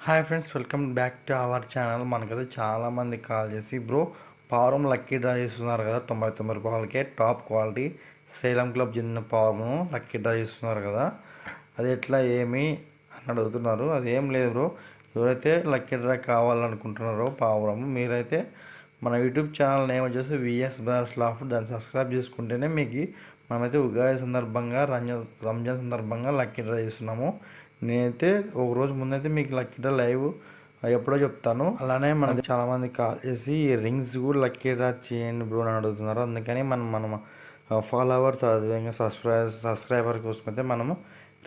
Hi friends, welcome back to our channel. మనకైతే చాలామంది call చేసి బ్రో పావురం లక్కీ డ్రా చేస్తున్నారు కదా, 99 రూపాయలకే టాప్ క్వాలిటీ సేలం క్లబ్ చెందిన పావురం లక్కీ డ్రా చేస్తున్నారు కదా, అది ఎట్లా ఏమి అని అడుగుతున్నారు. అది ఏం లేదు బ్రో, ఎవరైతే లక్కీ డ్రా కావాలనుకుంటున్నారో పావురం, మీరైతే మన యూట్యూబ్ ఛానల్ నేమ్ వచ్చేసి విఎస్ బ్యార్స్ లాఫ్, దాన్ని సబ్స్క్రైబ్ చేసుకుంటేనే మీకు మనమైతే ఉగాది సందర్భంగా రంజాన్ సందర్భంగా లక్కీ డ్రా చేస్తున్నాము. నేనైతే ఒక రోజు ముందైతే మీకు లక్కీ డ్రా లైవ్ ఎప్పుడో చెప్తాను. అలానే మనకి చాలామంది కాల్ చేసి రింగ్స్ కూడా లక్కీ డ్రా చేయండి బ్రో అని అడుగుతున్నారు. అందుకని మనం ఫాలోవర్స్ అదేవిధంగా సబ్స్క్రైబర్ కోసం అయితే మనము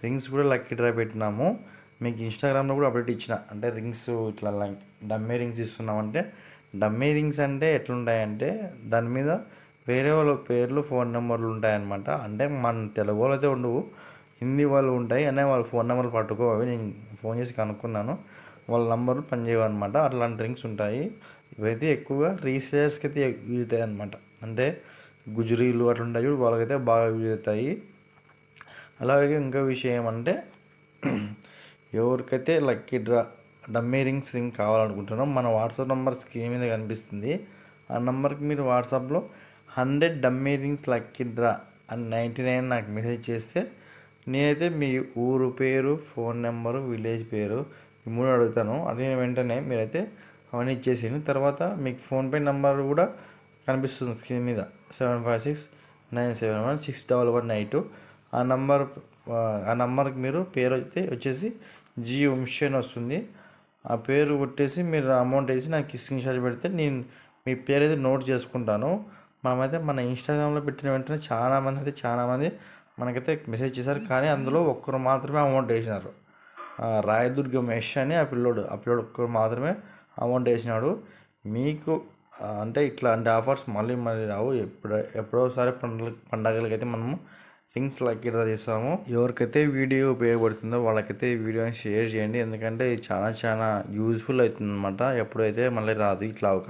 రింగ్స్ కూడా లక్కీ డ్రా పెట్టినాము. మీకు ఇన్స్టాగ్రామ్లో కూడా అప్డేట్ ఇచ్చిన, అంటే రింగ్స్ ఇట్లా డమ్మీ రింగ్స్ ఇస్తున్నామంటే, డమ్మీ రింగ్స్ అంటే ఎట్లుంటాయంటే దాని మీద వేరే వాళ్ళ పేర్లు ఫోన్ నెంబర్లు ఉంటాయన్నమాట. అంటే మన తెలుగు వాళ్ళు అయితే ఉండవు, హిందీ వాళ్ళు ఉంటాయి. అనే వాళ్ళ ఫోన్ నెంబర్లు పట్టుకో, అవి నేను ఫోన్ చేసి కనుక్కున్నాను, వాళ్ళ నెంబర్లు పనిచేయవన్నమాట. అట్లాంటి రింగ్స్ ఉంటాయి. ఇవైతే ఎక్కువగా రీసేలర్స్కి అయితే యూజ్ అవుతాయి అనమాట. అంటే గుజరీలు అట్లా ఉంటాయి చూడు, వాళ్ళకైతే బాగా యూజ్ అవుతాయి. అలాగే ఇంకో విషయం ఏమంటే, ఎవరికైతే lucky draw dummy rings ring కావాలనుకుంటున్నారో మన వాట్సాప్ నెంబర్ స్క్రీన్ మీద కనిపిస్తుంది. ఆ నెంబర్కి మీరు వాట్సాప్లో 100 డమ్మీ రింగ్స్ లక్కీ డ్రా అని 99 నాకు మెసేజ్ చేస్తే, నేనైతే మీ ఊరు పేరు, ఫోన్ నెంబరు, విలేజ్ పేరు ఈ 3 అడుగుతాను. అడిగిన వెంటనే మీరైతే అవన్నీ ఇచ్చేసేయండి. తర్వాత మీకు ఫోన్పే నెంబర్ కూడా కనిపిస్తుంది స్క్రీన్ మీద, 7569716118. ఆ నెంబర్కి మీరు పేరు అయితే వచ్చేసి జీ వంశీ అని వస్తుంది. ఆ పేరు కొట్టేసి మీరు అమౌంట్ వేసి నాకు స్క్రీన్ షాట్ పెడితే నేను మీ పేరు అయితే నోట్ చేసుకుంటాను. మనమైతే మన ఇన్స్టాగ్రామ్లో పెట్టిన వెంటనే చాలామంది మనకైతే మెసేజ్ చేశారు. కానీ అందులో ఒక్కరు మాత్రమే అమౌంట్ వేసినారు. రాయదుర్గం యష్ అని ఆ పిల్లోడు ఒక్కరు మాత్రమే అమౌంట్ వేసినాడు. మీకు అంటే ఇట్లాంటి ఆఫర్స్ మళ్ళీ రావు. ఎప్పుడోసారి పండగలకైతే మనము రింగ్స్ లక్కీ డ్రా తీస్తాము. ఎవరికైతే వీడియో ఉపయోగపడుతుందో వాళ్ళకైతే ఈ వీడియోని షేర్ చేయండి, ఎందుకంటే ఇది చాలా యూజ్ఫుల్ అవుతుంది అనమాట. ఎప్పుడైతే మళ్ళీ రాదు ఇట్లా అవకాశం.